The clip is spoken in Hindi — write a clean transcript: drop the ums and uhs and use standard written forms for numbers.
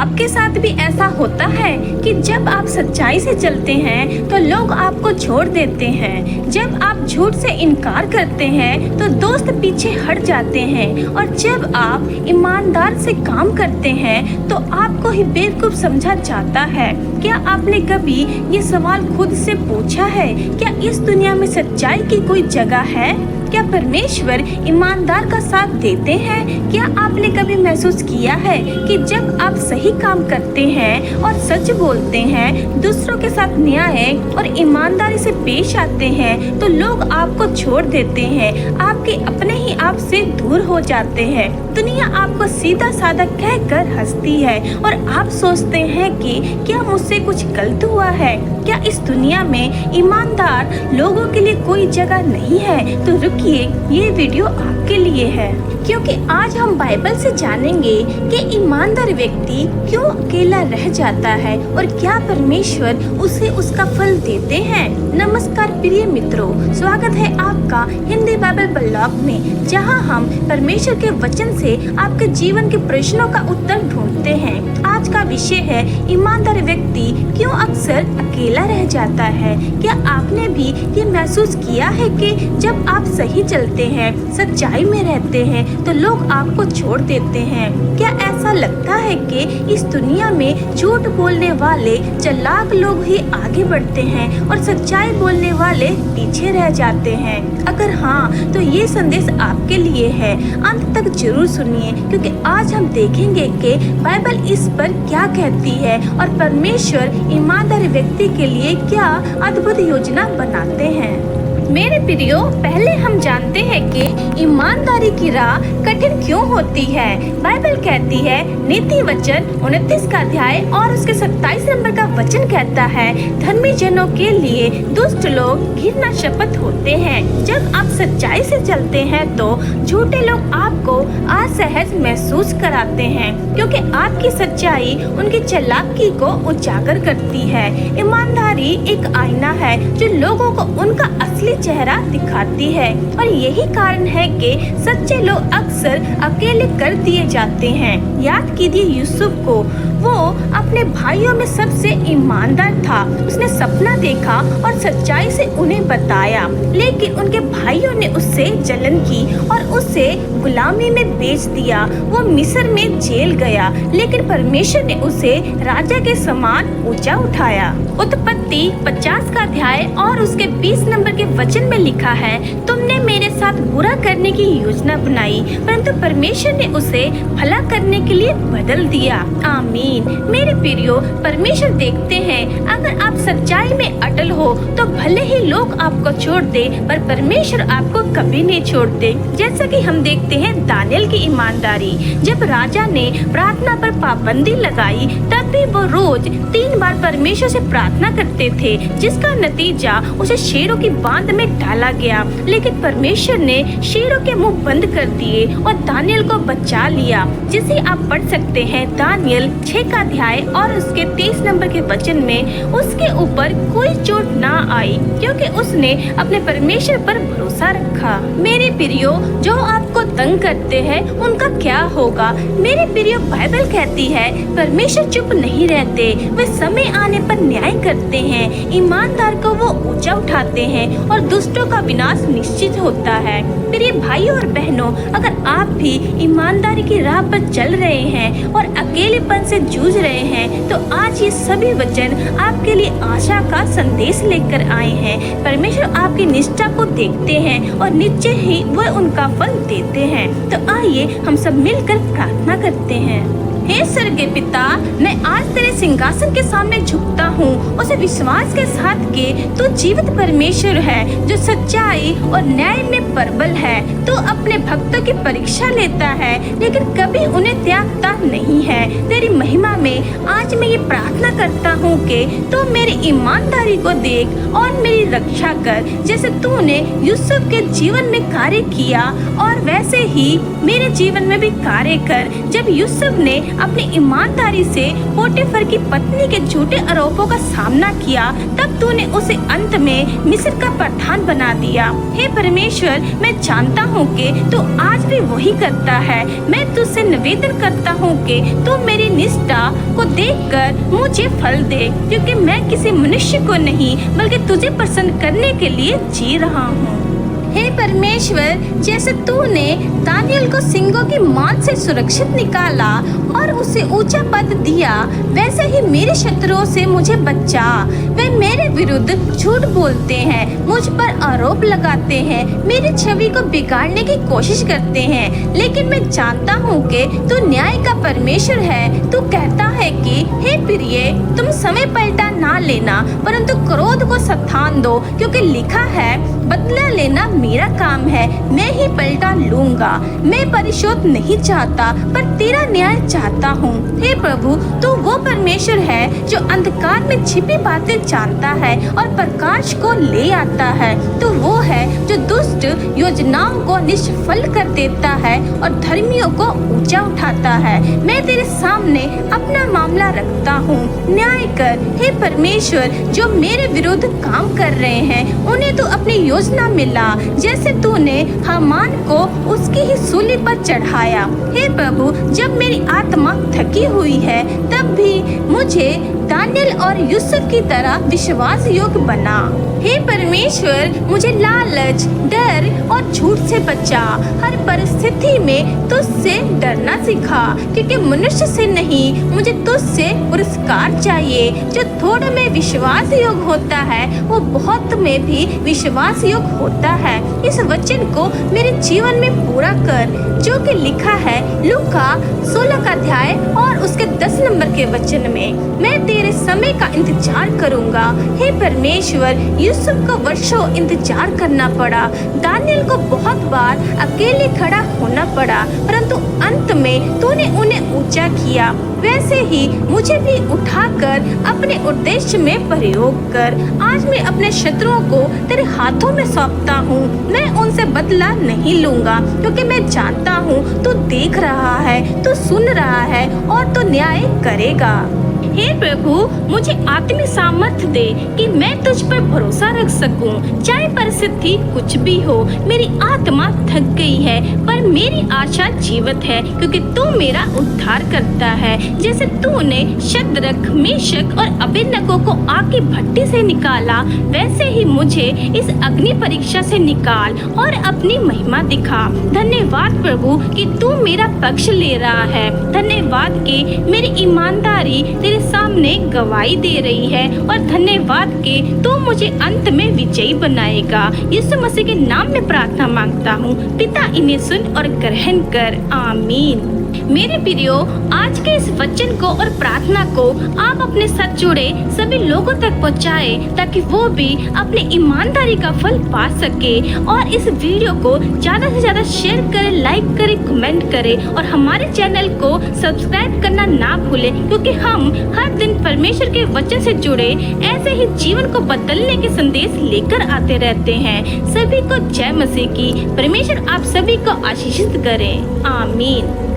आपके साथ भी ऐसा होता है कि जब आप सच्चाई से चलते हैं तो लोग आपको छोड़ देते हैं, जब आप झूठ से इनकार करते हैं तो दोस्त पीछे हट जाते हैं, और जब आप ईमानदार से काम करते हैं तो आपको ही बेवकूफ समझा जाता है। क्या आपने कभी ये सवाल खुद से पूछा है, क्या इस दुनिया में सच्चाई की कोई जगह है? क्या परमेश्वर ईमानदार का साथ देते हैं? क्या आपने कभी महसूस किया है कि जब आप सही काम करते हैं और सच बोलते हैं, दूसरों के साथ न्याय और ईमानदारी से पेश आते हैं तो लोग आपको छोड़ देते हैं, आपके अपने ही आप से दूर हो जाते हैं। दुनिया आपको सीधा साधा कहकर हंसती है और आप सोचते हैं कि क्या मुझसे कुछ गलत हुआ है? क्या इस दुनिया में ईमानदार लोगों के लिए कोई जगह नहीं है? तो रुकिए, ये वीडियो आपके लिए है, क्योंकि आज हम बाइबल से जानेंगे कि ईमानदार व्यक्ति क्यों अकेला रह जाता है और क्या परमेश्वर उसे उसका फल देते हैं। नमस्कार प्रिय मित्रों, स्वागत है आपका हिंदी बाइबल ब्लॉग में, जहां हम परमेश्वर के वचन से आपके जीवन के प्रश्नों का उत्तर ढूंढते हैं। आज का विषय है ईमानदार व्यक्ति क्यों अक्सर अकेला रह जाता है। क्या आपने भी ये महसूस किया है कि जब आप सही चलते हैं, सच्चाई में रहते हैं तो लोग आपको छोड़ देते हैं? क्या ऐसा लगता है कि इस दुनिया में झूठ बोलने वाले चालाक लोग ही आगे बढ़ते हैं और सच्चाई बोलने वाले पीछे रह जाते हैं? अगर हाँ, तो ये संदेश आपके लिए है। अंत तक जरूर सुनिए, क्योंकि आज हम देखेंगे कि बाइबल इस पर क्या कहती है और परमेश्वर ईमानदार व्यक्ति के लिए क्या अद्भुत योजना बनाते हैं। मेरे प्रियो, पहले हम जानते हैं कि ईमानदारी की राह कठिन क्यों होती है। बाइबल कहती है, नीति वचन 29 का अध्याय और उसके 27 नंबर का वचन कहता है, धर्मी जनों के लिए दुष्ट लोग घिरना शपथ होते हैं। जब आप सच्चाई से चलते हैं तो झूठे लोग आपको असहज महसूस कराते हैं, क्योंकि आपकी सच्चाई उनकी चालाकी को उजागर करती है। ईमानदारी एक आईना है जो लोगों को उनका असली चेहरा दिखाती है, और यही कारण है कि सच्चे लोग अक्सर अकेले कर दिए जाते हैं। याद कीजिए यूसुफ को, वो अपने भाइयों में सबसे ईमानदार था। उसने सपना देखा और सच्चाई से उन्हें बताया, लेकिन उनके भाइयों ने उससे जलन की और उसे गुलामी में बेच दिया। वो मिस्र में जेल गया, लेकिन परमेश्वर ने उसे राजा के समान ऊंचा उठाया। उत्पत्ति 50 का अध्याय और उसके 20 नंबर के वचन में लिखा है, तुमने मेरे साथ बुरा करने की योजना बनाई, परंतु परमेश्वर ने उसे भला करने के लिए बदल दिया। आमीन। मेरे प्रियो, परमेश्वर देखते हैं, अगर आप सच्चाई में अटल हो तो भले ही लोग आपको छोड़ दे, पर परमेश्वर आपको कभी नहीं छोड़ते। जैसा कि हम देखते हैं दानियल की ईमानदारी। जब राजा ने प्रार्थना पर पाबंदी लगाई, तब भी वो रोज 3 बार परमेश्वर से प्रार्थना करते थे, जिसका नतीजा उसे शेरों की बांध में डाला गया। लेकिन परमेश्वर ने शेरों के मुंह बंद कर दिए और दानियल को बचा लिया, जिसे आप पढ़ सकते हैं दानियल 6 का अध्याय और उसके 23 नंबर के वचन में। उसके ऊपर कोई चोट ना आई, क्योंकि उसने अपने परमेश्वर पर भरोसा रखा। मेरे प्रियो, जो आपको तंग करते हैं उनका क्या होगा? मेरे प्रियो, बाइबल कहती है परमेश्वर चुप नहीं रहते, वे समय आने पर न्याय करते हैं। ईमानदार को वो ऊंचा उठाते हैं और दुष्टों का विनाश निश्चित होता है। प्रिय भाइयों और बहनों, अगर आप भी ईमानदारी की राह पर चल रहे हैं और अकेलेपन से जूझ रहे हैं, तो आज ये सभी वचन आपके लिए आशा का संदेश लेकर आए हैं। परमेश्वर आपकी निष्ठा को देखते हैं और निश्चय ही वह उनका फल देते हैं। तो आइए हम सब मिलकर प्रार्थना करते हैं। हे स्वर्गीय पिता, मैं आज तेरे सिंहासन के सामने झुकता हूँ, उसे विश्वास के साथ कि तू जीवित परमेश्वर है, जो सच्चाई और न्याय में प्रबल है। तू अपने भक्तों की परीक्षा लेता है, लेकिन कभी उन्हें त्यागता नहीं है। तेरी महिमा में आज मैं ये प्रार्थना करता हूँ कि तू मेरी ईमानदारी को देख और मेरी रक्षा कर, जैसे तूने यूसुफ के जीवन में कार्य किया, और वैसे ही मेरे जीवन में भी कार्य कर। जब यूसुफ ने अपनी ईमानदारी से पोटीफर की पत्नी के झूठे आरोपों का सामना किया, तब तूने उसे अंत में मिस्र का प्रधान बना दिया। हे परमेश्वर, मैं जानता हूँ कि तू आज भी वही करता है। मैं तुझसे निवेदन करता हूँ कि तू मेरी निष्ठा को देखकर मुझे फल दे, क्योंकि मैं किसी मनुष्य को नहीं बल्कि तुझे प्रसन्न करने के लिए जी रहा हूँ। हे परमेश्वर, जैसे तूने दानियल को सिंहों की मांद से सुरक्षित निकाला और उसे ऊंचा पद दिया, वैसे ही मेरे शत्रुओं से मुझे बचा। वे मेरे विरुद्ध झूठ बोलते हैं, मुझ पर आरोप लगाते हैं, मेरी छवि को बिगाड़ने की कोशिश करते हैं। लेकिन मैं जानता हूँ कि तू न्याय का परमेश्वर है। तू कहता है कि हे प्रिय, तुम समय पलटा ना लेना, परंतु क्रोध को स्थान दो, क्योंकि लिखा है, बदला लेना मेरा काम है, मैं ही पलटा लूंगा। मैं परिशोध नहीं चाहता, पर तेरा न्याय चाहता हूँ। हे प्रभु, तू वो परमेश्वर है जो अंधकार में छिपी बातें जानता है और प्रकाश को ले आता है। तू वो है जो दुष्ट योजनाओं को निष्फल कर देता है और धर्मियों को ऊंचा उठाता है। मैं तेरे सामने अपना मामला रखता हूँ, न्याय कर। हे परमेश्वर, जो मेरे विरुद्ध काम कर रहे हैं, उन्हें तू अपनी योजना में ला, जैसे तूने हामान को उसकी ही सूली पर चढ़ाया। हे प्रभु, जब मेरी आत्मा थकी हुई है, तब भी मुझे दानियल और यूसुफ की तरह विश्वास योग्य बना। हे परमेश्वर, मुझे लालच, डर और झूठ से बचा। हर परिस्थिति में तुझसे डरना सिखा, क्योंकि मनुष्य से नहीं, मुझे तुझसे पुरस्कार चाहिए। जो थोड़े में विश्वास योग्य होता है, वो बहुत में भी विश्वास योग्य होता है। इस वचन को मेरे जीवन में पूरा कर, जो कि लिखा है लूका 16 का अध्याय और उसके 10 नंबर के वचन में। मैं तेरे समय का इंतजार करूंगा। हे परमेश्वर, यूसुफ को वर्षों इंतजार करना पड़ा, दानियल को बहुत बार अकेले खड़ा होना पड़ा, परंतु अंत में तूने उन्हें ऊंचा किया। वैसे ही मुझे भी उठाकर अपने उद्देश्य में प्रयोग कर। आज मैं अपने शत्रुओं को तेरे हाथों में सौंपता हूँ। मैं उनसे बदला नहीं लूंगा, क्योंकि मैं जानता हूँ तू देख रहा है, तू सुन रहा है और तू न्याय करेगा। हे प्रभु, मुझे आत्मिक सामर्थ्य दे कि मैं तुझ पर भरोसा रख सकूं, चाहे परिस्थिति कुछ भी हो। मेरी आत्मा थक गई है, पर मेरी आशा जीवित है, क्योंकि तू मेरा उद्धार करता है। जैसे तूने शद्रक, मेशक और अबेदनगो को आग की भट्टी से निकाला, वैसे ही मुझे इस अग्नि परीक्षा से निकाल और अपनी महिमा दिखा। धन्यवाद प्रभु कि तू मेरा पक्ष ले रहा है। धन्यवाद कि मेरी ईमानदारी तेरे सामने गवाही दे रही है, और धन्यवाद कि तू मुझे अंत में विजयी बनाएगा। यीशु मसीह के नाम में प्रार्थना मांगता हूँ, पिता, इन्हें सुन और ग्रहण कर। आमीन। मेरे प्रियो, आज के इस वचन को और प्रार्थना को आप अपने साथ जुड़े सभी लोगों तक पहुंचाए, ताकि वो भी अपनी ईमानदारी का फल पा सके। और इस वीडियो को ज्यादा से ज्यादा शेयर करें, लाइक करें, कमेंट करें, और हमारे चैनल को सब्सक्राइब करना ना भूलें, क्योंकि हम हर दिन परमेश्वर के वचन से जुड़े ऐसे ही जीवन को बदलने के संदेश लेकर आते रहते हैं। सभी को जय मसीह की। परमेश्वर आप सभी को आशीषित करें। आमीन।